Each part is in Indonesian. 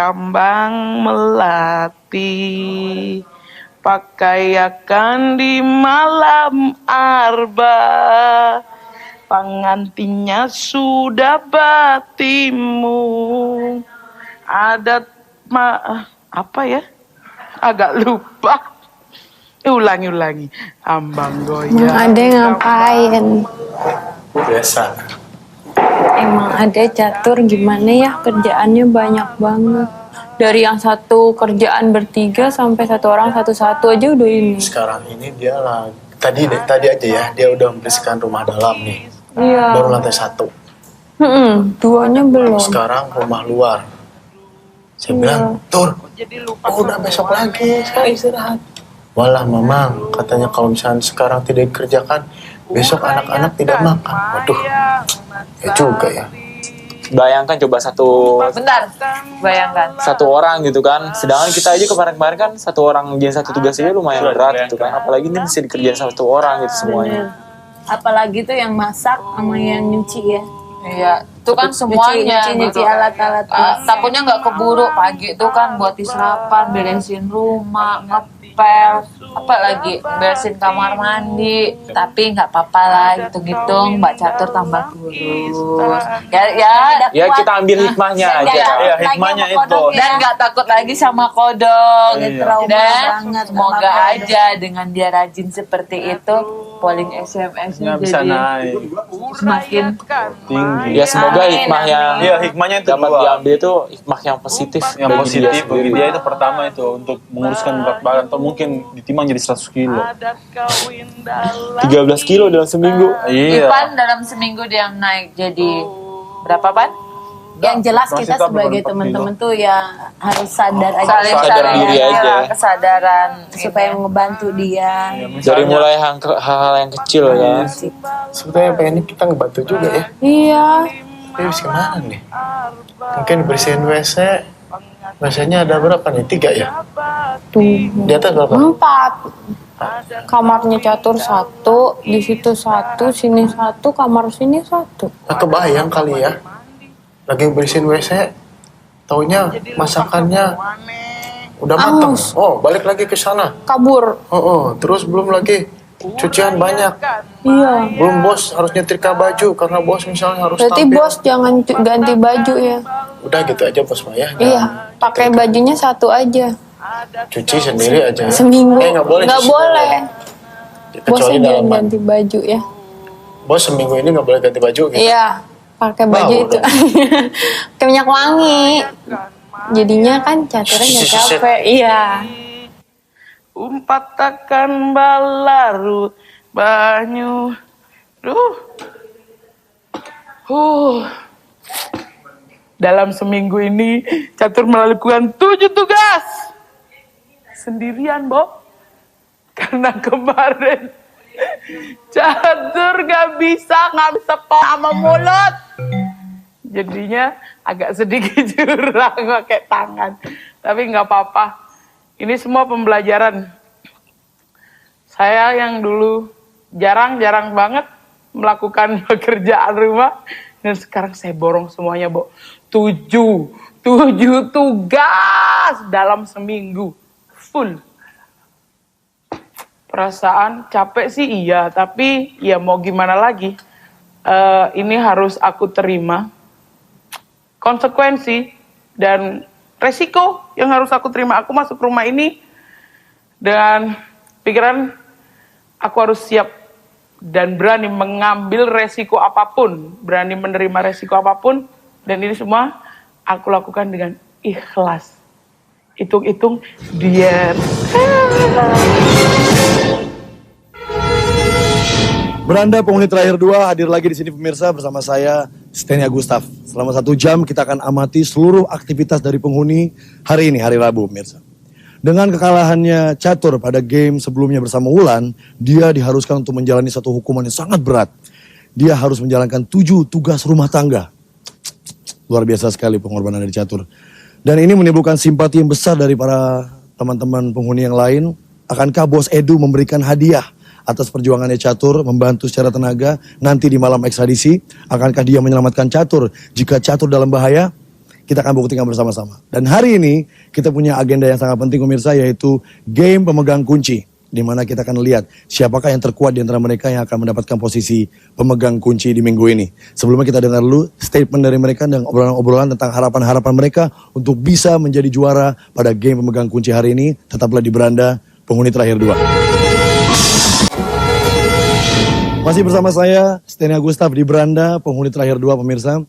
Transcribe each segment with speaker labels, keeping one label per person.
Speaker 1: kambang melati, pakaiakan di malam arba, pengantinnya sudah batimu, adat apa ya? Agak lupa. Ulangi. Ambang goyang.
Speaker 2: Ade ngapain?
Speaker 3: Biasa.
Speaker 2: Emang Ade catur gimana ya, kerjaannya banyak banget. Dari yang satu kerjaan bertiga sampai satu orang satu-satu aja udah ini.
Speaker 3: Sekarang ini dia lah. Tadi aja ya, dia udah membersihkan rumah dalam nih.
Speaker 2: Iya.
Speaker 3: Baru lantai 1.
Speaker 2: Duanya belum.
Speaker 3: Sekarang rumah luar. Saya bilang, Tur, udah besok lagi, saya istirahat. Walah mamang, katanya kalau misalnya sekarang tidak dikerjakan, besok anak-anak tidak makan. Waduh, ya juga ya.
Speaker 4: Bayangkan coba
Speaker 5: Bayangkan.
Speaker 4: satu orang gitu kan. Sedangkan kita aja kemarin-kemarin kan satu orang ngerjain satu tugas aja lumayan berat gitu kan. Apalagi ini mesti dikerjain satu orang gitu semuanya.
Speaker 5: Apalagi tuh yang masak sama yang nyuci ya. Iya, itu kan semuanya
Speaker 2: Nyuci alat-alat.
Speaker 5: takutnya nggak keburu pagi itu kan buat sarapan, beresin rumah, ngepel, apalagi beresin kamar mandi. Tapi nggak apa-apa lah, hitung-hitung Mbak Catur tambah kurus.
Speaker 4: Ya kita ambil hikmahnya aja.
Speaker 3: Iya, hikmahnya itu.
Speaker 5: Dan nggak takut lagi sama kodok.
Speaker 3: Iya.
Speaker 5: Dan semoga aja dengan dia rajin seperti itu, polling SMS-nya
Speaker 3: Nggak bisa
Speaker 5: jadi
Speaker 3: naik.
Speaker 5: semakin
Speaker 3: Tinggi.
Speaker 4: Ya semoga hikmah yang
Speaker 3: Hikmahnya itu
Speaker 4: dapat
Speaker 3: dua.
Speaker 4: diambil itu hikmah yang positif.
Speaker 3: Yang
Speaker 4: bagi
Speaker 3: positif
Speaker 4: dia
Speaker 3: bagi
Speaker 4: sendiri.
Speaker 3: dia itu pertama itu untuk menguruskan berat badan atau mungkin ditimbang jadi 100 kilo.
Speaker 4: 13 kilo dalam seminggu.
Speaker 3: Iya.
Speaker 5: Ipan dalam seminggu dia naik jadi berapa Pan?
Speaker 2: Yang jelas
Speaker 3: Masih
Speaker 2: kita
Speaker 3: tak
Speaker 2: sebagai
Speaker 3: berapa
Speaker 2: teman-teman tuh ya harus sadar aja.
Speaker 5: Saling
Speaker 4: Sadar diri aja.
Speaker 5: kesadaran
Speaker 2: Supaya ngebantu dia.
Speaker 4: Dari mulai hal-hal yang kecil ya.
Speaker 3: Sebetulnya pengennya kita ngebantu juga ya.
Speaker 2: Iya.
Speaker 3: Tapi habis kemana nih? Mungkin bersihin WC. WC-nya ada berapa nih? 3 ya?
Speaker 2: Tuh.
Speaker 3: Di atas berapa?
Speaker 2: 4. Kamarnya Catur 1, di situ 1, sini 1, kamar sini 1.
Speaker 3: Nah, kebayang kali ya. Lagi bersihin WC. Taunya masakannya udah matang.
Speaker 2: Angus.
Speaker 3: Oh, balik lagi ke sana.
Speaker 2: Kabur.
Speaker 3: Terus belum lagi cucian banyak.
Speaker 2: Iya.
Speaker 3: Belum bos harus nyetrika baju karena bos misalnya harus
Speaker 2: Berarti
Speaker 3: tampil.
Speaker 2: bos jangan ganti baju ya.
Speaker 3: Udah gitu aja bos Maya.
Speaker 2: Iya, pakai bajunya 1 aja.
Speaker 3: Cuci sendiri aja.
Speaker 2: Seminggu.
Speaker 3: Nggak boleh.
Speaker 2: Nggak
Speaker 3: cuci
Speaker 2: boleh.
Speaker 3: sendiri.
Speaker 2: Bosnya
Speaker 3: Kecuali
Speaker 2: jangan
Speaker 3: dalam
Speaker 2: ganti baju ya.
Speaker 3: bos seminggu ini nggak boleh ganti baju gitu.
Speaker 2: Iya, pakai baju
Speaker 3: Bau
Speaker 2: itu. Pakai minyak wangi. Jadinya kan caturnya nggak capek. Iya.
Speaker 1: Umpat takkan balarut banyu. Dalam seminggu ini Catur melakukan 7 tugas sendirian, Bo. Karena kemarin Catur gak bisa ngapsepok sama mulut. Jadinya agak sedikit curang pakai tangan. Tapi nggak apa-apa. Ini semua pembelajaran. Saya yang dulu jarang banget melakukan pekerjaan rumah. Dan sekarang saya borong semuanya, Bo. 7 tugas dalam seminggu. Full. Perasaan capek sih iya, tapi ya mau gimana lagi. Ini harus aku terima. Konsekuensi dan resiko yang harus aku terima. Aku masuk rumah ini dengan pikiran aku harus siap dan berani mengambil resiko apapun, berani menerima resiko apapun, dan ini semua aku lakukan dengan ikhlas. Hitung-hitung diet.
Speaker 6: Beranda penghuni terakhir 2 hadir lagi di sini pemirsa bersama saya Stenia Gustaf. Selama 1 jam kita akan amati seluruh aktivitas dari penghuni hari ini, hari Rabu pemirsa. Dengan kekalahannya Catur pada game sebelumnya bersama Wulan, dia diharuskan untuk menjalani satu hukuman yang sangat berat. Dia harus menjalankan 7 tugas rumah tangga. Luar biasa sekali pengorbanan dari Catur. Dan ini menimbulkan simpati yang besar dari para teman-teman penghuni yang lain. Akankah Bos Edu memberikan hadiah atas perjuangannya Catur, membantu secara tenaga nanti di malam ekstradisi? Akankah dia menyelamatkan Catur jika Catur dalam bahaya? kita akan buktikan bersama-sama. Dan hari ini kita punya agenda yang sangat penting pemirsa, yaitu game pemegang kunci. Di mana kita akan lihat siapakah yang terkuat di antara mereka yang akan mendapatkan posisi pemegang kunci di minggu ini. Sebelumnya kita dengar dulu statement dari mereka dan obrolan-obrolan tentang harapan-harapan mereka untuk bisa menjadi juara pada game pemegang kunci hari ini. Tetaplah di Beranda, penghuni terakhir 2. Masih bersama saya, Steny Agustaf di Beranda, penghuni terakhir 2 pemirsa.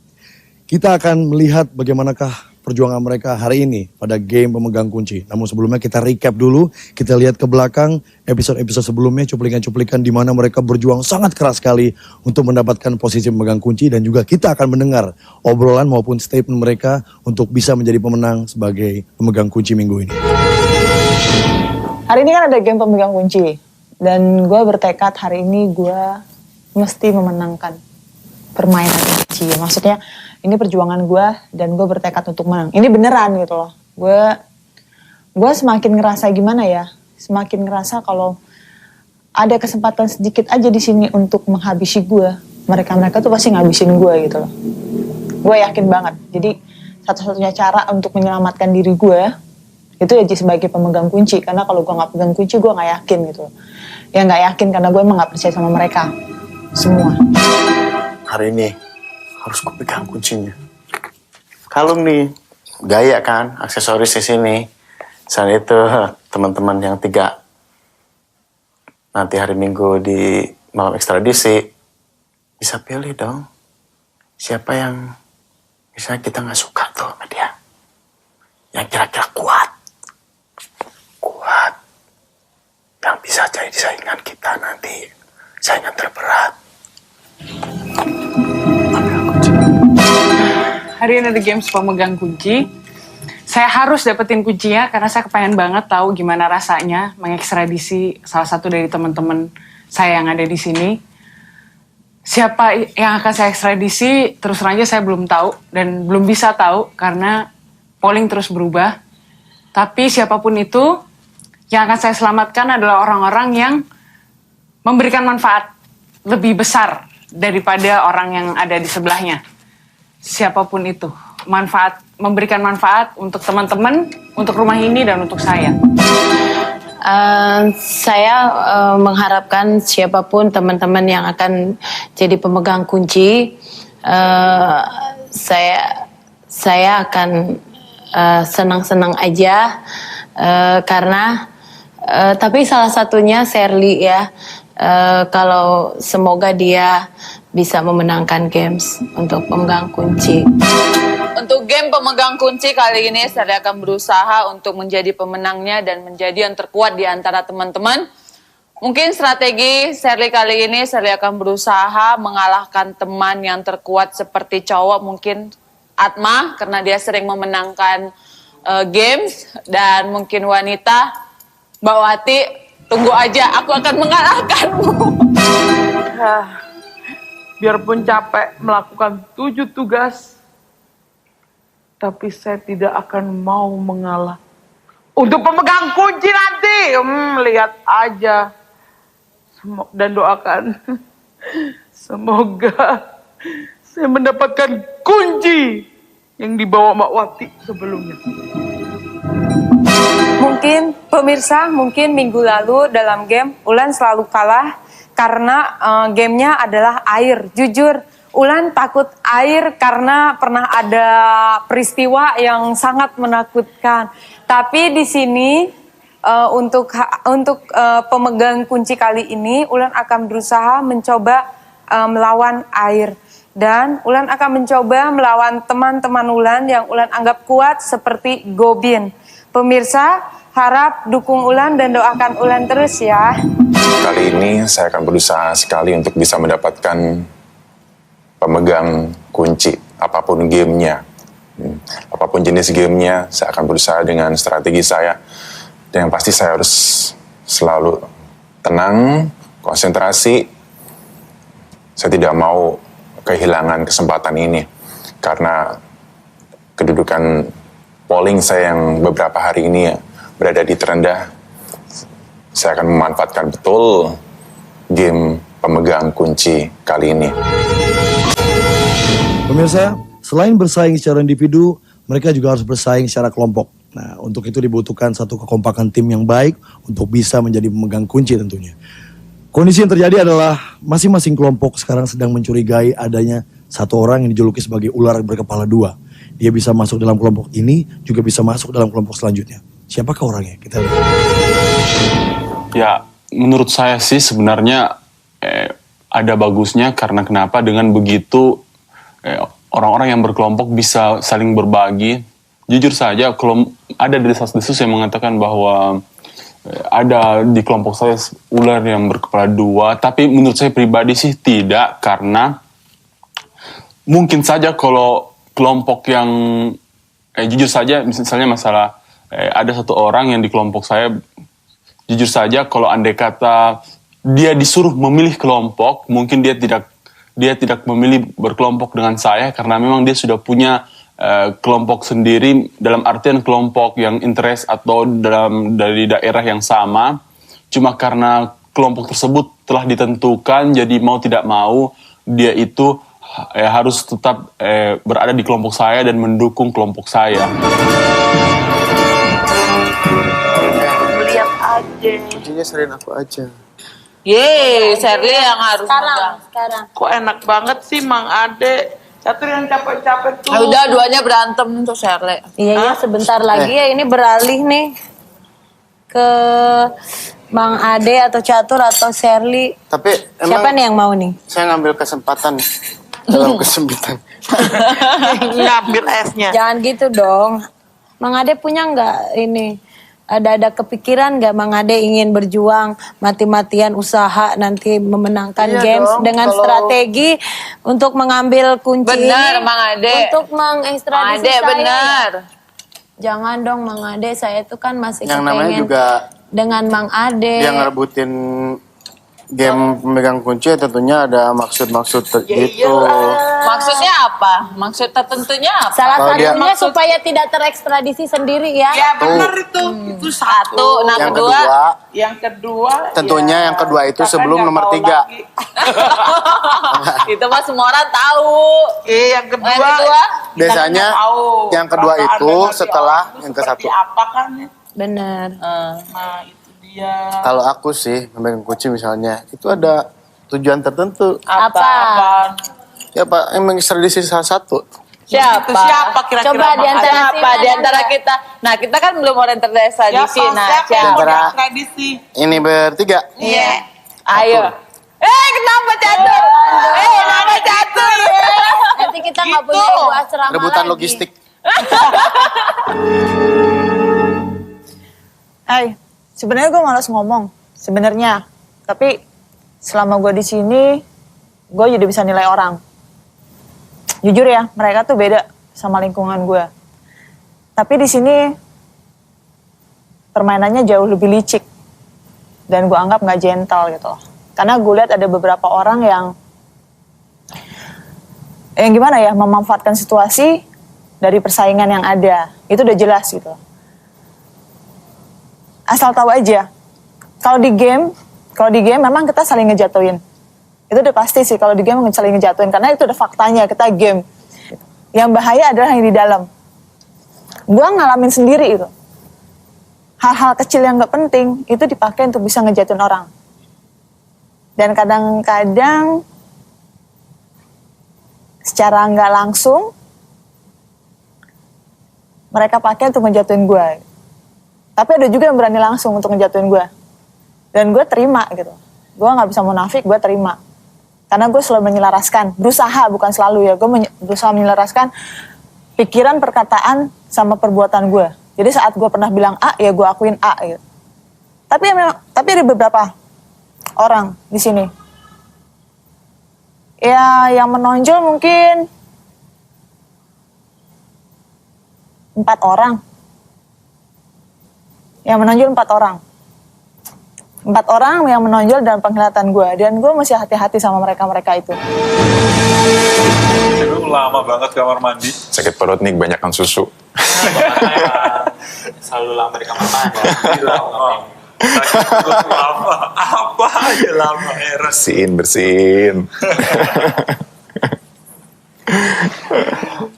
Speaker 6: Kita akan melihat bagaimanakah perjuangan mereka hari ini pada game pemegang kunci. Namun sebelumnya kita recap dulu, kita lihat ke belakang episode-episode sebelumnya, cuplikan-cuplikan di mana mereka berjuang sangat keras sekali untuk mendapatkan posisi pemegang kunci, dan juga kita akan mendengar obrolan maupun statement mereka untuk bisa menjadi pemenang sebagai pemegang kunci minggu ini.
Speaker 7: Hari ini kan ada game pemegang kunci, dan gue bertekad hari ini gue mesti memenangkan permainan kunci. Maksudnya ini perjuangan gue dan gue bertekad untuk menang. Ini beneran gitu loh. Gue semakin ngerasa gimana ya? Semakin ngerasa kalau ada kesempatan sedikit aja di sini untuk menghabisi gue, mereka tuh pasti ngabisin gue gitu loh. Gue yakin banget. Jadi satu-satunya cara untuk menyelamatkan diri gue itu ya sebagai pemegang kunci. Karena kalau gue nggak pegang kunci gue nggak yakin gitu loh. Ya nggak yakin karena gue emang nggak percaya sama mereka semua.
Speaker 3: Hari ini harus gue pegang kuncinya. Kalung nih, gaya kan, aksesoris di sini. Selain itu, teman-teman yang 3 nanti hari Minggu di malam ekstradisi bisa pilih dong. Siapa yang misalnya kita nggak suka tuh sama dia, yang kira-kira kuat, yang bisa jadi saingan kita nanti, saingan terberat.
Speaker 1: Hari ini ada games pemegang kunci. Saya harus dapetin kuncinya karena saya kepengen banget tahu gimana rasanya mengekstradisi salah satu dari teman-teman saya yang ada di sini. Siapa yang akan saya ekstradisi terus terang aja saya belum tahu dan belum bisa tahu karena polling terus berubah. Tapi siapapun itu yang akan saya selamatkan adalah orang-orang yang memberikan manfaat lebih besar daripada orang yang ada di sebelahnya. Siapapun itu, memberikan manfaat untuk teman-teman, untuk rumah ini dan untuk saya.
Speaker 2: Saya mengharapkan siapapun teman-teman yang akan jadi pemegang kunci, saya akan senang-senang aja karena tapi salah satunya Sherly ya. Kalau semoga dia bisa memenangkan games untuk pemegang kunci.
Speaker 5: Untuk game pemegang kunci kali ini saya akan berusaha untuk menjadi pemenangnya dan menjadi yang terkuat di antara teman-teman. Mungkin strategi Sherly kali ini Sherly akan berusaha mengalahkan teman yang terkuat seperti cowok mungkin Atma karena dia sering memenangkan games, dan mungkin wanita Mbak Wati, tunggu aja aku akan mengalahkanmu.
Speaker 1: Biarpun capek melakukan 7 tugas, tapi saya tidak akan mau mengalah. Untuk pemegang kunci nanti, lihat aja. Dan doakan, semoga saya mendapatkan kunci yang dibawa Mbak Wati sebelumnya.
Speaker 2: Mungkin pemirsa, mungkin minggu lalu dalam game Ulan selalu kalah karena gamenya adalah air. Jujur, Ulan takut air karena pernah ada peristiwa yang sangat menakutkan. Tapi di sini untuk pemegang kunci kali ini, Ulan akan berusaha mencoba melawan air. Dan Ulan akan mencoba melawan teman-teman Ulan yang Ulan anggap kuat seperti Gobin. Pemirsa, harap dukung Ulan dan doakan Ulan terus ya.
Speaker 8: Kali ini saya akan berusaha sekali untuk bisa mendapatkan pemegang kunci, apapun gamenya. Apapun jenis gamenya, saya akan berusaha dengan strategi saya. Dan yang pasti saya harus selalu tenang, konsentrasi. Saya tidak mau kehilangan kesempatan ini. Karena kedudukan polling saya yang beberapa hari ini berada di terendah, saya akan memanfaatkan betul game pemegang kunci kali ini.
Speaker 6: Pemirsa, selain bersaing secara individu, mereka juga harus bersaing secara kelompok. Nah, untuk itu dibutuhkan satu kekompakan tim yang baik untuk bisa menjadi pemegang kunci tentunya. Kondisi yang terjadi adalah masing-masing kelompok sekarang sedang mencurigai adanya satu orang yang dijuluki sebagai ular berkepala dua. Dia bisa masuk dalam kelompok ini, juga bisa masuk dalam kelompok selanjutnya. Siapakah orangnya? Kita lihat.
Speaker 9: Ya, menurut saya sih sebenarnya ada bagusnya karena kenapa dengan begitu orang-orang yang berkelompok bisa saling berbagi. Jujur saja, kalau ada desas-desus yang mengatakan bahwa ada di kelompok saya ular yang berkepala dua, tapi menurut saya pribadi sih tidak, karena mungkin saja kalau kelompok yang jujur saja, misalnya masalah ada satu orang yang di kelompok saya, jujur saja kalau andai kata dia disuruh memilih kelompok, mungkin dia tidak memilih berkelompok dengan saya karena memang dia sudah punya kelompok sendiri, dalam artian kelompok yang interest atau dari daerah yang sama. Cuma karena kelompok tersebut telah ditentukan, jadi mau tidak mau dia itu harus tetap berada di kelompok saya dan mendukung kelompok saya.
Speaker 1: Lihat aja.
Speaker 3: Kuncinya serahin aku aja.
Speaker 5: Yeay, Sherly yang harus megang.
Speaker 2: Sekarang.
Speaker 1: Kok enak banget sih Mang Ade. Catur yang capek-capek tuh.
Speaker 5: Ah, udah duanya berantem tuh Sherly.
Speaker 2: Iya, sebentar lagi ya ini beralih nih ke Mang Ade atau Catur atau Sherly.
Speaker 3: Tapi
Speaker 2: Siapa
Speaker 3: emang
Speaker 2: nih yang mau nih?
Speaker 3: saya ngambil kesempatan dalam kesempitan.
Speaker 1: Ngambil esnya.
Speaker 2: Jangan gitu dong. Mang Ade punya nggak ini? Ada kepikiran nggak Mang Ade ingin berjuang mati-matian usaha nanti memenangkan
Speaker 3: Iya
Speaker 2: games
Speaker 3: dong,
Speaker 2: dengan
Speaker 3: kalau-
Speaker 2: strategi untuk mengambil kunci
Speaker 5: Bener,
Speaker 2: ini
Speaker 5: Mang Ade.
Speaker 2: untuk mengekstradisi
Speaker 5: Ade
Speaker 2: saya.
Speaker 5: bener.
Speaker 2: Jangan dong Mang Ade, saya itu kan masih
Speaker 3: Yang namanya
Speaker 2: kepengen
Speaker 3: juga
Speaker 2: dengan Mang Ade.
Speaker 3: dia ngerebutin game pemegang kunci, tentunya ada maksud-maksud gitu.
Speaker 5: Maksudnya apa? Maksud tertentunya apa?
Speaker 2: Salah
Speaker 3: Kalau dia-
Speaker 2: satunya supaya tidak terekstradisi sendiri ya.
Speaker 1: Ya benar itu. Itu satu.
Speaker 5: Satu, nah
Speaker 3: Yang
Speaker 5: kedua.
Speaker 3: kedua,
Speaker 1: Yang kedua.
Speaker 3: tentunya yang kedua itu
Speaker 1: misalkan
Speaker 3: sebelum
Speaker 1: nggak
Speaker 3: nomor
Speaker 1: tahu
Speaker 3: 3.
Speaker 1: lagi.
Speaker 5: Itu mah semua orang tahu.
Speaker 1: Yang kedua.
Speaker 5: Yang kedua?
Speaker 1: kita
Speaker 3: Biasanya
Speaker 1: nggak tahu
Speaker 3: yang kedua
Speaker 1: perasaan
Speaker 3: itu
Speaker 1: dan hati
Speaker 3: setelah
Speaker 1: orang itu
Speaker 3: yang
Speaker 1: seperti
Speaker 3: ke-1.
Speaker 1: apa kan?
Speaker 2: Benar.
Speaker 1: Nah itu dia.
Speaker 3: Kalau aku sih pemegang kunci misalnya, itu ada tujuan tertentu.
Speaker 2: Apa?
Speaker 3: Ya Pak, yang mengekstradisi salah satu.
Speaker 5: Siapa?
Speaker 1: Itu siapa kira-kira?
Speaker 2: Coba di antara
Speaker 5: Siapa
Speaker 2: sini
Speaker 5: di
Speaker 2: ada
Speaker 5: antara
Speaker 2: nggak?
Speaker 5: kita? Nah, kita kan belum orang terdestradisi. Nah,
Speaker 1: Siapa
Speaker 5: siapa?
Speaker 1: yang
Speaker 3: Antara-
Speaker 1: punya tradisi?
Speaker 3: Ini bertiga.
Speaker 5: Iya. Ayo. Kenapa catur? Kenapa catur?
Speaker 2: Nanti kita nggak
Speaker 1: Gitu.
Speaker 2: punya ibu asrama
Speaker 3: Rebutan
Speaker 2: lagi.
Speaker 3: logistik.
Speaker 7: Hai, sebenarnya gue malas ngomong, sebenarnya. Tapi selama gue di sini, gue jadi bisa nilai orang. Jujur ya, mereka tuh beda sama lingkungan gue. Tapi di sini permainannya jauh lebih licik dan gue anggap nggak gentle gitu loh. Karena gue lihat ada beberapa orang yang gimana ya, memanfaatkan situasi dari persaingan yang ada. Itu udah jelas gitu loh. Asal tahu aja, kalau di game memang kita saling ngejatuhin. Itu udah pasti sih kalau di game saling ngejatuhin, karena itu udah faktanya, kita game. Yang bahaya adalah yang di dalam. Gua ngalamin sendiri itu. Hal-hal kecil yang gak penting, itu dipakai untuk bisa ngejatuhin orang. Dan kadang-kadang secara nggak langsung, mereka pakai untuk ngejatuhin gue. Tapi ada juga yang berani langsung untuk ngejatuhin gue. Dan gue terima gitu. Gue gak bisa munafik, gue terima. Karena gue selalu menyelaraskan. Berusaha, bukan selalu ya. Gue berusaha menyelaraskan pikiran, perkataan, sama perbuatan gue. Jadi saat gue pernah bilang A, ya gue akuin A gitu. Tapi ada beberapa orang di sini. Ya yang menonjol mungkin 4 orang. Yang menonjol 4 orang. 4 orang yang menonjol dalam penglihatan gue. Dan gue masih hati-hati sama mereka-mereka itu.
Speaker 10: Lu lama banget kamar mandi.
Speaker 8: Sakit perut nih, kebanyakan susu.
Speaker 4: Selalu lama di kamar mandi.
Speaker 10: Lama. Sakit perut lama. Apa aja lama, heran.
Speaker 8: Bersihin.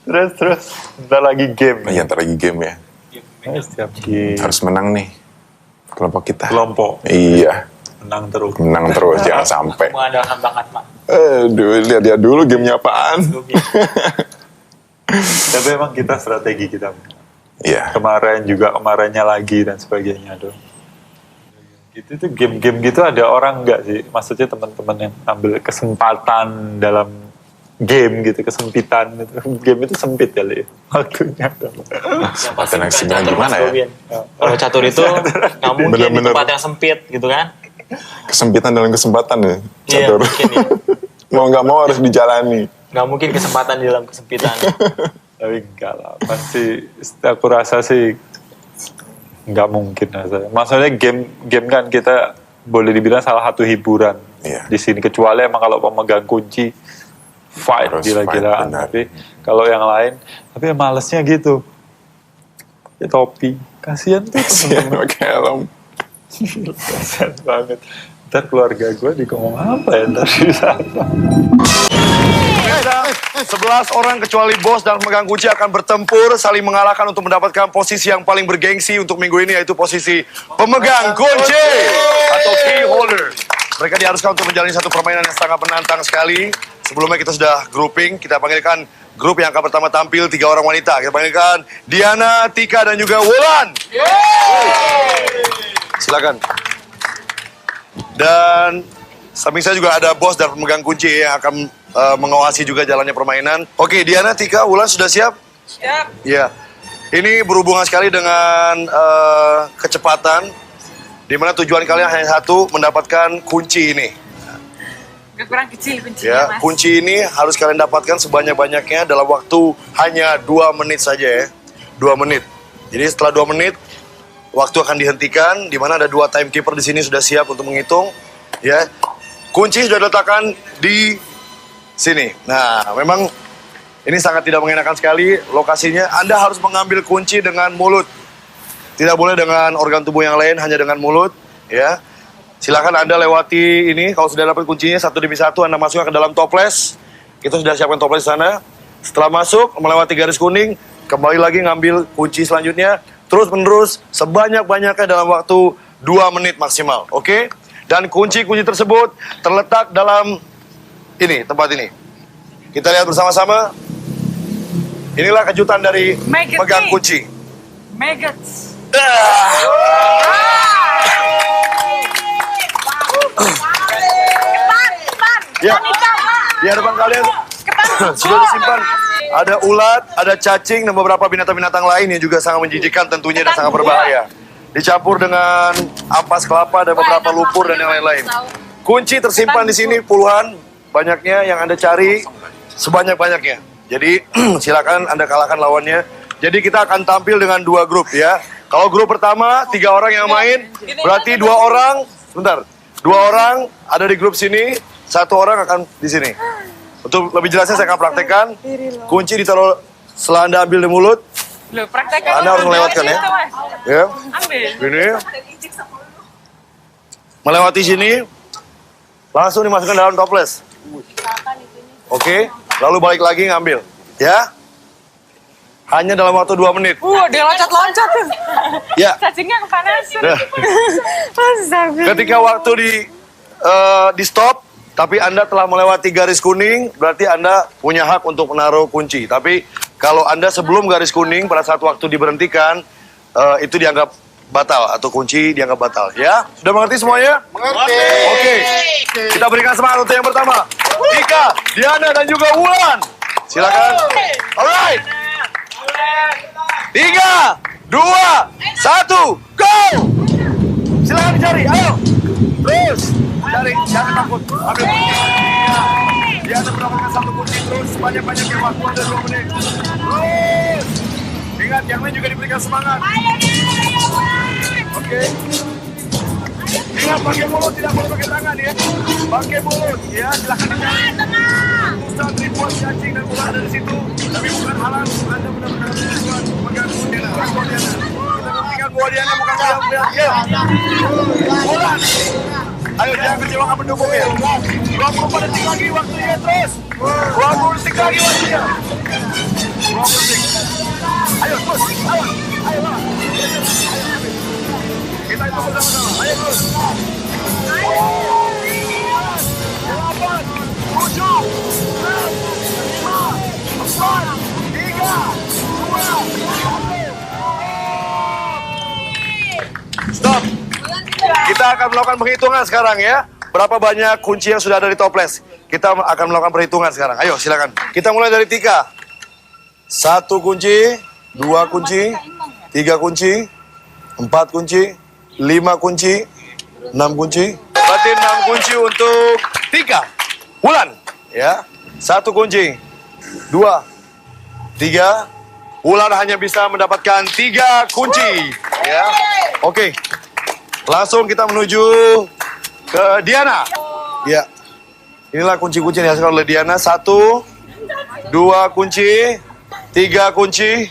Speaker 10: Terus. Bentar lagi game.
Speaker 8: Iya, ntar lagi game ya.
Speaker 10: Setiap game.
Speaker 8: Harus menang nih. Kelompok kita.
Speaker 10: Kelompok.
Speaker 8: Iya.
Speaker 10: Menang terus.
Speaker 8: Menang terus, jangan sampai.
Speaker 4: Mengandalkan bakat, Mak.
Speaker 8: Aduh, lihat dulu gamenya apaan.
Speaker 10: Tapi emang kita strategi kita.
Speaker 8: Iya.
Speaker 10: Kemarinnya lagi dan sebagainya tuh. Gitu tuh game-game gitu ada orang nggak sih? Maksudnya teman-teman yang ambil kesempatan dalam game gitu, kesempitan gitu. Game itu sempit kali ya waktunya.
Speaker 8: Kesempatan yang sebenarnya gimana ya?
Speaker 4: Kalau catur itu nggak mungkin di
Speaker 8: Bener-bener.
Speaker 4: tempat yang sempit gitu kan?
Speaker 8: Kesempitan dalam kesempatan ya,
Speaker 4: Iya,
Speaker 8: catur.
Speaker 4: mungkin ya.
Speaker 8: Mau nggak mau harus dijalani.
Speaker 4: Nggak mungkin kesempatan di dalam kesempitan.
Speaker 10: Tapi enggak lah, pasti aku rasa sih nggak mungkin rasanya. Maksudnya game kan kita boleh dibilang salah satu hiburan
Speaker 8: Iya.
Speaker 10: di sini, kecuali emang kalau pemegang kunci fight
Speaker 8: Harus
Speaker 10: gila-gilaan.
Speaker 8: fight, benar.
Speaker 10: Tapi kalau yang lain, tapi malesnya gitu. Ya, topi, kasihan tuh
Speaker 8: Iya,
Speaker 10: temen-temen.
Speaker 8: pakai helm.
Speaker 10: Kasihan banget. Ntar keluarga gue ngomong apa ya ntar di sana.
Speaker 6: 11 orang kecuali bos dan pemegang kunci akan bertempur saling mengalahkan untuk mendapatkan posisi yang paling bergengsi untuk minggu ini, yaitu posisi pemegang kunci atau key holder. Mereka diharuskan untuk menjalani satu permainan yang sangat menantang sekali. Sebelumnya kita sudah grouping, kita panggilkan grup yang akan pertama tampil 3 orang wanita. Kita panggilkan Diana, Tika, dan juga Wulan. Silakan. Dan samping saya juga ada bos dan pemegang kunci yang akan mengawasi juga jalannya permainan. Oke, Diana, Tika, Wulan sudah siap?
Speaker 2: Siap.
Speaker 6: Iya. Ini berhubungan sekali dengan kecepatan, di mana tujuan kalian hanya satu, mendapatkan kunci ini.
Speaker 2: Gak kurang kecil kuncinya,
Speaker 6: Ya,
Speaker 2: Mas.
Speaker 6: kunci ini harus kalian dapatkan sebanyak-banyaknya dalam waktu hanya 2 menit saja ya. 2 menit. Jadi setelah 2 menit, waktu akan dihentikan, di mana ada 2 timekeeper di sini sudah siap untuk menghitung. Ya, kunci sudah diletakkan di sini. Nah, memang ini sangat tidak mengenakan sekali lokasinya. Anda harus mengambil kunci dengan mulut. Tidak boleh dengan organ tubuh yang lain, hanya dengan mulut. Ya, silakan Anda lewati ini. Kalau sudah dapat kuncinya satu demi satu, Anda masukkan ke dalam toples. Kita sudah siapkan toples di sana. Setelah masuk, melewati garis kuning, kembali lagi ngambil kunci selanjutnya. Terus menerus sebanyak-banyaknya dalam waktu 2 menit maksimal. Oke? Dan kunci-kunci tersebut terletak dalam ini, tempat ini. Kita lihat bersama-sama. Inilah kejutan dari
Speaker 2: Make it
Speaker 6: pegang
Speaker 2: me.
Speaker 6: kunci.
Speaker 2: Maggots.
Speaker 6: Ya, di hadapan kalian sudah disimpan. Ada ulat, ada cacing, dan beberapa binatang-binatang lain yang juga sangat menjijikkan tentunya dan sangat berbahaya. Dicampur dengan ampas kelapa dan beberapa lumpur dan yang lain-lain. Kunci tersimpan di sini puluhan, banyaknya yang Anda cari sebanyak-banyaknya. Jadi silakan Anda kalahkan lawannya. Jadi kita akan tampil dengan 2 grup ya. Kalau grup pertama 3 orang yang main, berarti 2 orang, sebentar, 2 orang ada di grup sini, 1 orang akan di sini. Untuk lebih jelasnya saya akan praktekkan. Kunci ditaruh setelah Anda ambil di mulut,
Speaker 2: Loh, praktekkan.
Speaker 6: Anda harus melewatkan ya. Ya,
Speaker 2: Ambil.
Speaker 6: ini. Melewati sini, langsung dimasukkan dalam toples. Oke, lalu balik lagi ngambil. Ya. Hanya dalam waktu 2 menit.
Speaker 2: Dia loncat-loncat tuh.
Speaker 6: Ya.
Speaker 2: Cacingnya kepanasan.
Speaker 6: Nah,
Speaker 2: Astaga.
Speaker 6: ketika waktu di stop, tapi Anda telah melewati garis kuning, berarti Anda punya hak untuk menaruh kunci. Tapi kalau Anda sebelum garis kuning, pada saat waktu diberhentikan, itu dianggap batal atau kunci dianggap batal. Ya, sudah mengerti semuanya? Mengerti. Oke, kita berikan semangat untuk yang pertama. Tika, Diana, dan juga Wulan. Silakan. Alright. 3, 2, 1, go! Silakan dicari, ayo. Terus, cari, jangan takut. Ambil kunci. Dia akan mendapatkan 1 kunci terus sebanyak-banyaknya waktu ada 2 menit. Terus. Ingat, yang lain juga diberikan semangat. Oke. Ingat, pakai mulut, tidak boleh pakai tangan ya. Pakai mulut, ya. Silakan dicari. Pusat ribuan cacing dan ular dari situ. Tapi bukan halang, Anda benar-benar tujuan pegang Diana. Kita buktikan bahwa Diana bukan bilang Ular. Ayo, jangan kecewakan pendukung ya. 24 detik lagi waktunya terus. 20 detik lagi waktunya. Ayo, terus. Ayo, lawan. Kita itu bersama-sama. Ayo, terus. 8, 7, 6, 5, 4, 3, 2, 1. Stop. Kita akan melakukan perhitungan sekarang ya. Berapa banyak kunci yang sudah ada di toples. Kita akan melakukan perhitungan sekarang. Ayo silakan. Kita mulai dari Tika. 1 kunci, 2 kunci, 3 kunci, 4 kunci, 5 kunci, 6 kunci. Berarti 6 kunci untuk Tika. Wulan. Ya. 1 kunci. 2, 3. Wulan hanya bisa mendapatkan 3 kunci. Ya. Oke. Langsung kita menuju ke Diana. Ya. Inilah kunci-kunci yang dihasilkan oleh Diana. 1, 2 kunci, 3 kunci,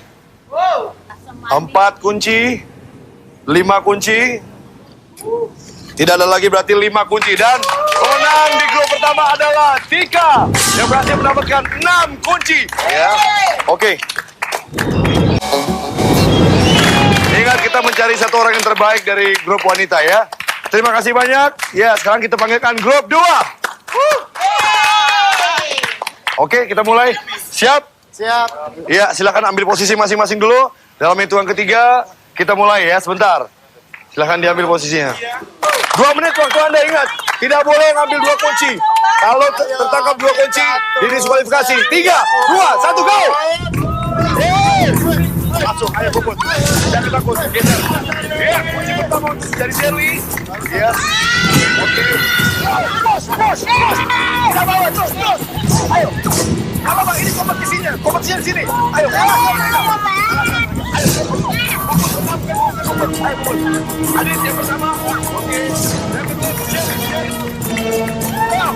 Speaker 6: 4 kunci, 5 kunci. Tidak ada lagi berarti 5 kunci. Dan pemenang di grup pertama adalah Tika yang berhasil mendapatkan 6 kunci. Ya. Oke. Ingat kita mencari satu orang yang terbaik dari grup wanita ya. Terima kasih banyak. Ya, sekarang kita panggilkan grup 2. Oke, kita mulai. Siap? Siap. Ya, silakan ambil posisi masing-masing dulu. Dalam hitungan ketiga, kita mulai ya, sebentar. Silakan diambil posisinya. 2 menit waktu Anda, ingat. Tidak boleh ngambil 2 kunci. Kalau tertangkap 2 kunci, didiskualifikasi. 3, 2, 1, go! Masuk, ayo Puput. Jangan takut, geser. Ya, kunci pertama dari Shirley. Ya. Oke. Terus. Kita bawa, terus. Ayo. Kalau Bang, ini kompetisinya di sini. Ayo. Ayo, Puput. Adit yang pertama. Oke. Yang kedua, Shirley. Ayo.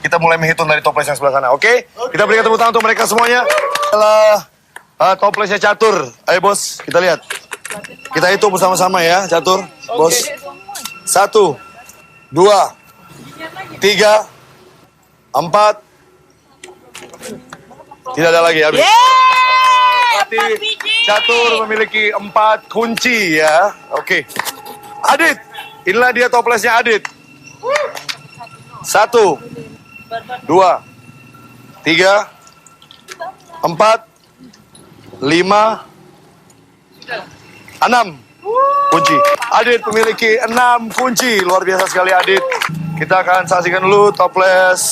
Speaker 6: Kita mulai menghitung dari toples yang sebelah sana, oke? Kita berikan tepuk tangan untuk mereka semuanya. Adalah toplesnya Catur. Ayo bos, kita lihat. Kita hitung bersama-sama ya, Catur. Bos. 1, 2, 3, 4. Tidak ada lagi, habis. Berarti Catur memiliki 4 kunci ya. Oke. Adit, inilah dia toplesnya Adit. 1, 2, 3, 4, 5, 6 kunci. Adit memiliki 6 kunci. Luar biasa sekali Adit. Kita akan saksikan dulu toples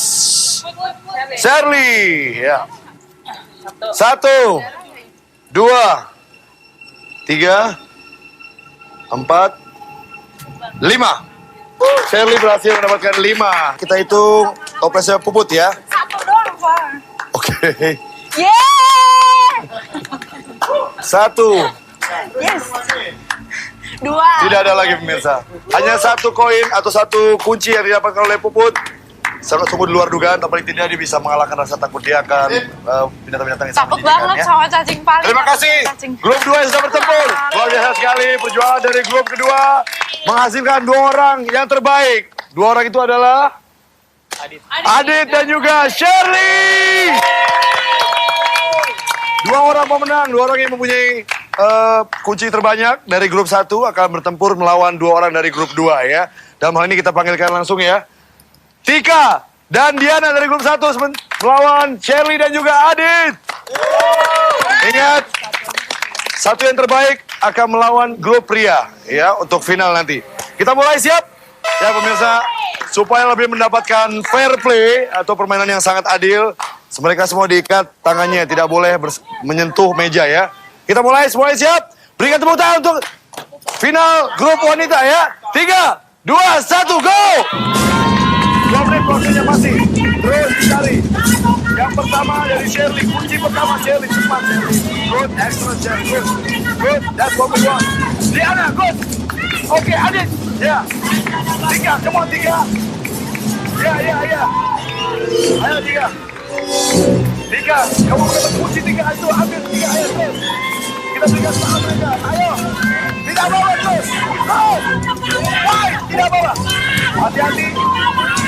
Speaker 6: Shirley. Ya. 1, 2, 3, 4, 5. Shirley berhasil mendapatkan 5. Kita hitung toplesnya Puput ya.
Speaker 11: 1 doang, Pak.
Speaker 6: Oke.
Speaker 11: Yeay!
Speaker 6: 1.
Speaker 11: Yes. 2.
Speaker 6: Tidak ada lagi pemirsa. Hanya 1 koin atau 1 kunci yang didapatkan oleh Puput. Sangat sungguh di luar dugaan, tapi tidak dia bisa mengalahkan rasa takut dia akan binatang-binatang yang
Speaker 11: Takut banget sama cacing paling.
Speaker 6: Terima kasih. Grup 2 yang sudah bertempur. Luar biasa sekali perjuangan dari grup kedua menghasilkan 2 orang yang terbaik. 2 orang itu adalah Adit dan juga Shirley. 2 orang pemenang, 2 orang yang mempunyai kunci terbanyak dari grup 1 akan bertempur melawan 2 orang dari grup 2 ya. Dalam hal ini kita panggilkan langsung ya. Tika dan Diana dari grup 1 melawan Shirley dan juga Adit. Ingat, 1 yang terbaik akan melawan grup pria ya untuk final nanti. Kita mulai, siap? Ya pemirsa, supaya lebih mendapatkan fair play atau permainan yang sangat adil, mereka semua diikat tangannya, tidak boleh menyentuh meja ya. Kita mulai, semuanya siap? Berikan tepuk tangan untuk final grup wanita ya. 3, 2, 1, go! 2 menit waktunya masih. Terus dicari. Yang pertama dari Shirley. Kunci pertama Shirley. Cepat Shirley. Good, excellent Shirley. Good, good. That's what we want. Diana, good. Oke, Adit. Ya. 3, come on 3. Ya. Ayo 3. 3. Kamu dapat kunci 3 itu. Ambil 3. Ayo terus. Kita berikan semangat mereka. Ayo. Tidak bawa terus. Go. Baik. Tidak bawa. Hati-hati.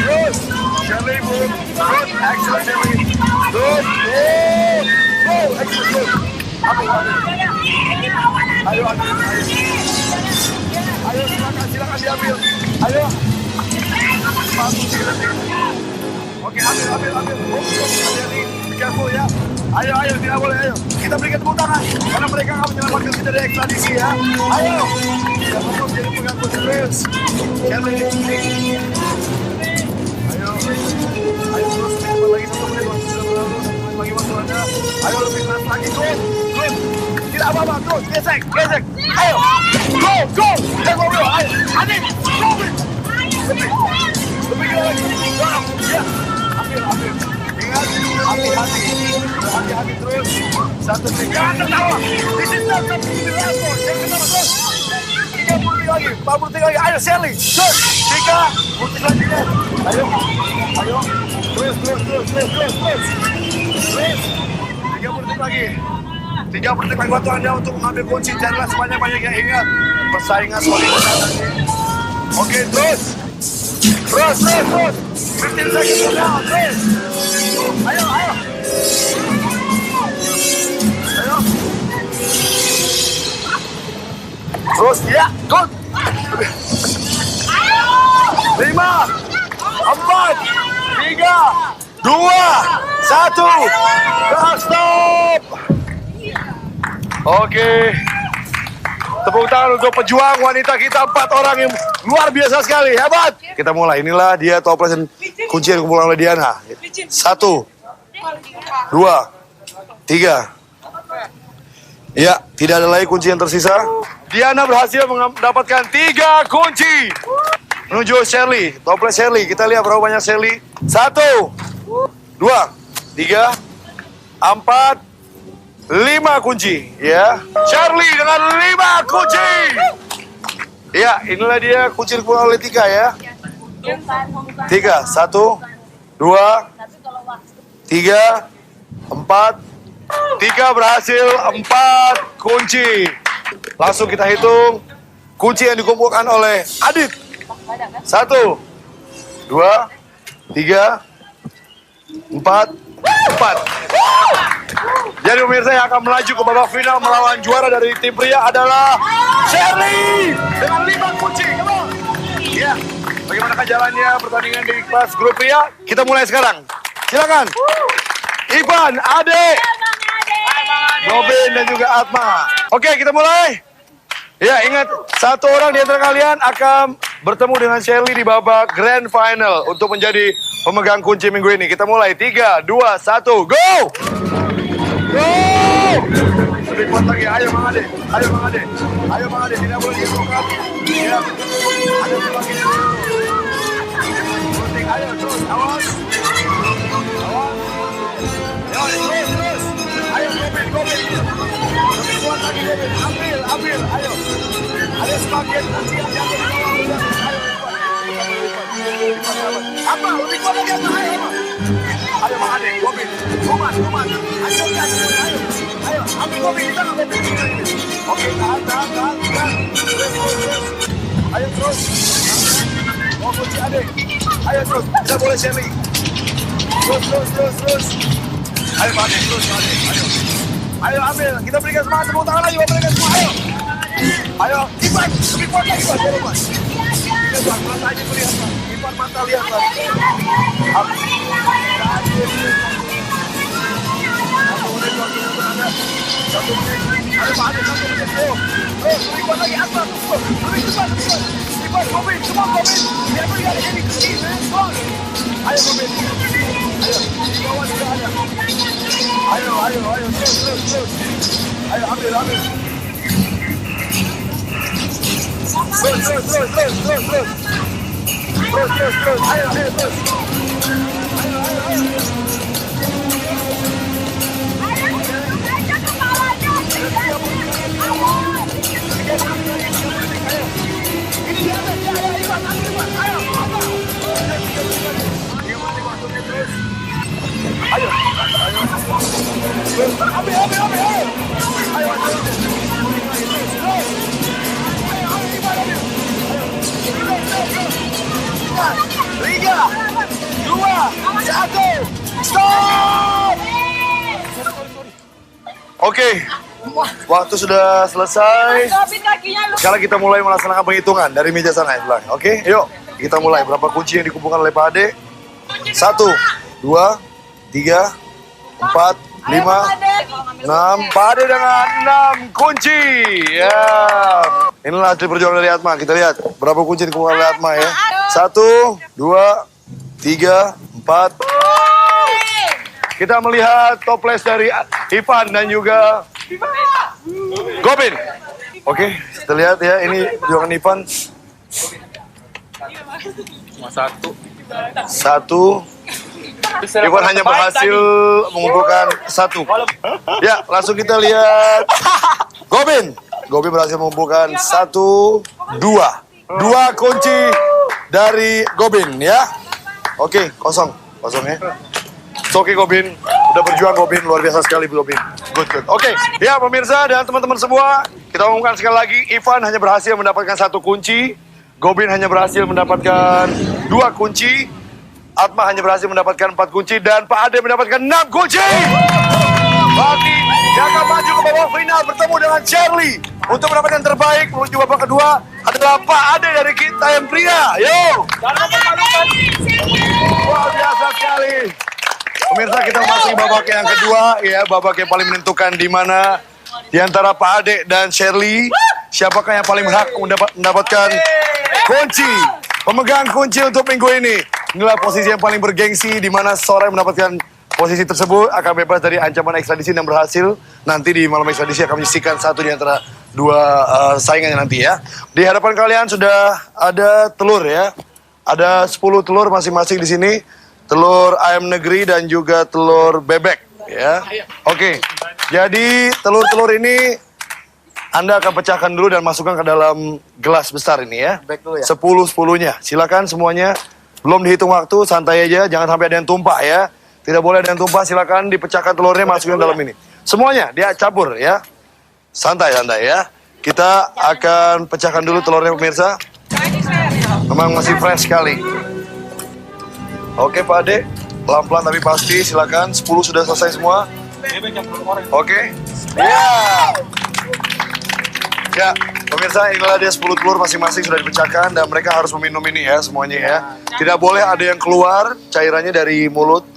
Speaker 6: Terus. Shirley, good. Good. Excellent Shirley. Good. Go. Excellent. Good. Ambil. Ayo. Ayo silakan diambil. Ayo. Oke, ambil. Hati-hati. Be careful ya. Ayo, tidak boleh, ayo. Kita berikan tepuk tangan. Karena mereka akan menyelamatkan kita dari ekstradisi ya. Ayo. Kita fokus jadi pengaku terus. Shirley. Ayo terus. Cepat lagi 1 menit. Waktu sudah berlalu. 1 menit lagi waktu Anda. Ayo lebih keras lagi. Good. Tidak apa-apa. Terus. Gesek. Ayo. Go. Ayo. Adit. Go. Lebih keras lagi. Dorong. Ya. Ambil. Ingat. Hati-hati terus. 1 menit. Jangan tertawa. This is not something to laugh for. Jangan tertawa terus. 30 menit lagi. 40 menit lagi. Ayo Shirley. Terus. 3. Putih lagi. Ayo. Terus. 30 menit lagi. 30 menit lagi waktu Anda untuk mengambil kunci. Carilah sebanyak-banyaknya. Ingat. Persaingan solid. Oke, terus. 15 seconds now. Terus. Ayo. Terus, ya. Good. 5, 4, 3, 2, 1. Stop. Oke. Tepuk tangan untuk pejuang wanita kita 4 orang yang luar biasa sekali. Hebat. Kita mulai. Inilah dia toples dan kunci yang dikumpulkan oleh Diana. 1, 2, 3. Ya, tidak ada lagi kunci yang tersisa. Diana berhasil mendapatkan 3 kunci. Menuju Shirley, toples Shirley. Kita lihat berapa banyak Shirley. 1, 2, 3, 4, 5 kunci. Ya, Shirley dengan 5 kunci. Ya, inilah dia kunci dikumpulkan oleh 3 ya. 3, 1, 2, 3, 4. 3 berhasil, 4 kunci. Langsung kita hitung kunci yang dikumpulkan oleh Adit. 1, 2, 3, 4. Jadi pemirsa yang akan melaju ke babak final melawan juara dari tim pria adalah Shirley dengan 5 kunci. Come on. Ya, bagaimanakah jalannya pertandingan di kelas grup pria? Kita mulai sekarang. Silakan. Ivan, Ade, Robin dan juga Atma. Oke, kita mulai. Ya, ingat, 1 orang di antara kalian akan bertemu dengan Shirley di babak grand final untuk menjadi pemegang kunci minggu ini. Kita mulai. 3, 2, 1, go! Go! Lebih kuat lagi. Ayo, Bang Ade. Tidak boleh dibuka. Ya. Ada lagi. Ayo, terus. Awas. Terus. Ayo, Robin. Lebih kuat lagi, Robin. Ambil. Ayo. Ada sebagian kunci yang jatuh di bawah. Ayo, apa? Lebih kuat lagi, apa? Ayo, Bang Ade. Robin. Roman. Ayo, ambil Robin. Kita nggak Robin. Oke, tahan. Terus. Ayo, terus. Mau kunci Ade. Ayo, terus. Kita boleh Shirley. Terus. Ayo, Bang Ade. Terus, Bang Ade. Ayo, ambil. Kita berikan semangat. Tepuk tangan lagi. Berikan semua. Ayo. Ivan. Lebih kuat lagi, Ivan. Ivan, mata aja melihat, Pak. Ivan, mata lihat, Pak. Satu menit. Ayo, Pak Ade. 1 menit. Terus, lebih kuat lagi. Atma. Lebih cepat. Ivan, Robin. Semua Robin. Biar beri ada ini. Ayo, Robin. Ayo. Di bawah juga ada. Ayo. Terus. Ayo, ambil. Terus. Ayo, terus. Oke, waktu sudah selesai. Sekarang kita mulai melaksanakan penghitungan dari meja sana. Oke, yuk kita mulai. Berapa kunci yang dikumpulkan oleh Pak Ade? 1, 2, 3, 4, 5, 6. Pak Ade dengan 6 kunci. Ya, inilah hasil perjuangan dari Atma. Kita lihat berapa kunci yang dikumpulkan oleh Atma ya. 1, 2, 3, 4. Kita melihat toples dari Ivan dan juga Gobin. Oke, kita lihat ya, ini perjuangan Ivan.
Speaker 9: Cuma 1.
Speaker 6: 1. Ivan hanya berhasil mengumpulkan 1. Ya, langsung kita lihat Gobin. Gobin berhasil mengumpulkan 1, 2. 2 kunci dari Gobin ya. Oke, kosong ya. Oke Gobin, udah berjuang Gobin, luar biasa sekali Gobin. Good. Oke, ya pemirsa dan teman-teman semua, kita umumkan sekali lagi, Ivan hanya berhasil mendapatkan 1 kunci, Gobin hanya berhasil mendapatkan 2 kunci, Atma hanya berhasil mendapatkan 4 kunci, dan Pak Ade mendapatkan 6 kunci. Berarti yang akan maju ke babak final bertemu dengan Shirley untuk mendapatkan yang terbaik menuju babak kedua adalah Pak Ade dari kita yang pria. Yo, luar biasa sekali. Pemirsa, kita memasuki babak yang kedua ya, babak yang paling menentukan di mana di antara Pak Ade dan Shirley siapakah yang paling berhak mendapatkan kunci, pemegang kunci untuk minggu ini. Inilah posisi yang paling bergengsi di mana seseorang yang mendapatkan posisi tersebut akan bebas dari ancaman ekstradisi dan berhasil nanti di malam ekstradisi akan menyisikan satu di antara 2 saingannya nanti ya. Di hadapan kalian sudah ada telur ya, ada 10 telur masing-masing di sini. Telur ayam negeri dan juga telur bebek ya. Oke, jadi telur-telur ini Anda akan pecahkan dulu dan masukkan ke dalam gelas besar ini ya. 10-10-nya, silakan semuanya. Belum dihitung waktu, santai aja, jangan sampai ada yang tumpah ya. Tidak boleh ada yang tumpah, silakan dipecahkan telurnya, masukin dalam ini. Semuanya dia campur ya. Santai ya. Kita akan pecahkan dulu telurnya pemirsa. Memang masih fresh sekali. Oke Pak Ade, pelan-pelan tapi pasti, silakan. 10 sudah selesai semua. Oke. Ya, pemirsa, inilah dia 10 telur masing-masing sudah dipecahkan dan mereka harus meminum ini ya semuanya ya. Tidak boleh ada yang keluar cairannya dari mulut,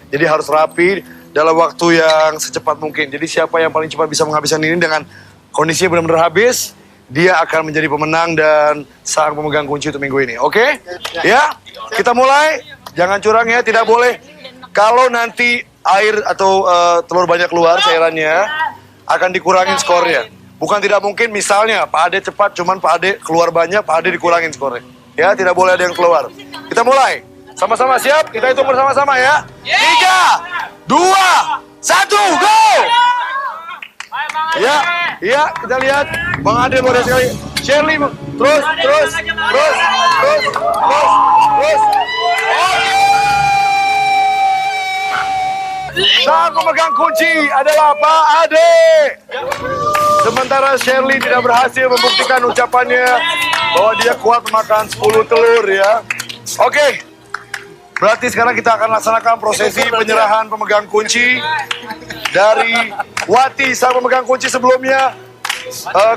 Speaker 6: jadi harus rapi dalam waktu yang secepat mungkin. Jadi siapa yang paling cepat bisa menghabiskan ini dengan kondisinya benar-benar habis, dia akan menjadi pemenang dan sang pemegang kunci untuk minggu ini. Oke? Ya, kita mulai. Jangan curang ya, tidak boleh. Kalau nanti air atau telur banyak keluar cairannya, akan dikurangin skornya. Bukan tidak mungkin, misalnya Pak Ade cepat, cuman Pak Ade keluar banyak, Pak Ade dikurangin skornya. Ya, tidak boleh ada yang keluar. Kita mulai. Sama-sama siap? Kita hitung bersama-sama ya. 3, 2, 1, go! Ya, kita lihat. Bang Ade luar biasa sekali. Shirley, terus. Sang pemegang kunci adalah Pak Ade. Sementara Shirley tidak berhasil membuktikan ucapannya bahwa dia kuat makan 10 telur ya. Oke. Berarti sekarang kita akan laksanakan prosesi penyerahan pemegang kunci dari Wati sang pemegang kunci sebelumnya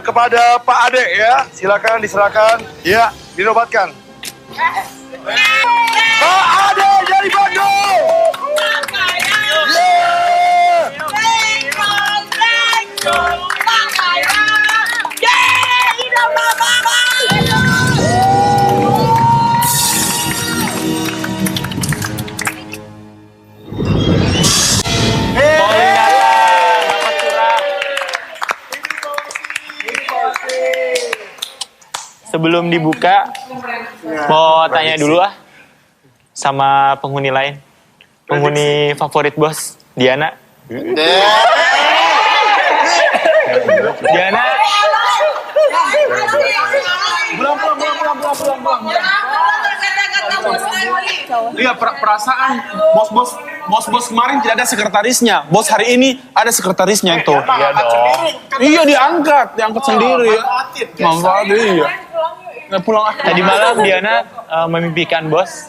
Speaker 6: kepada Pak Ade ya. Silakan diserahkan. Ya, dinobatkan. Pak Ade jadi Bandung.
Speaker 4: Sebelum dibuka, mau tanya dulu sama penghuni lain. Penghuni favorit bos, Diana. Diana.
Speaker 9: Belum. Iya, perasaan bos kemarin tidak ada sekretarisnya. Bos hari ini ada sekretarisnya itu.
Speaker 4: Iya dong.
Speaker 9: Iya, diangkat sendiri ya. Manfaatin iya.
Speaker 4: Tadi malam Diana memimpikan bos.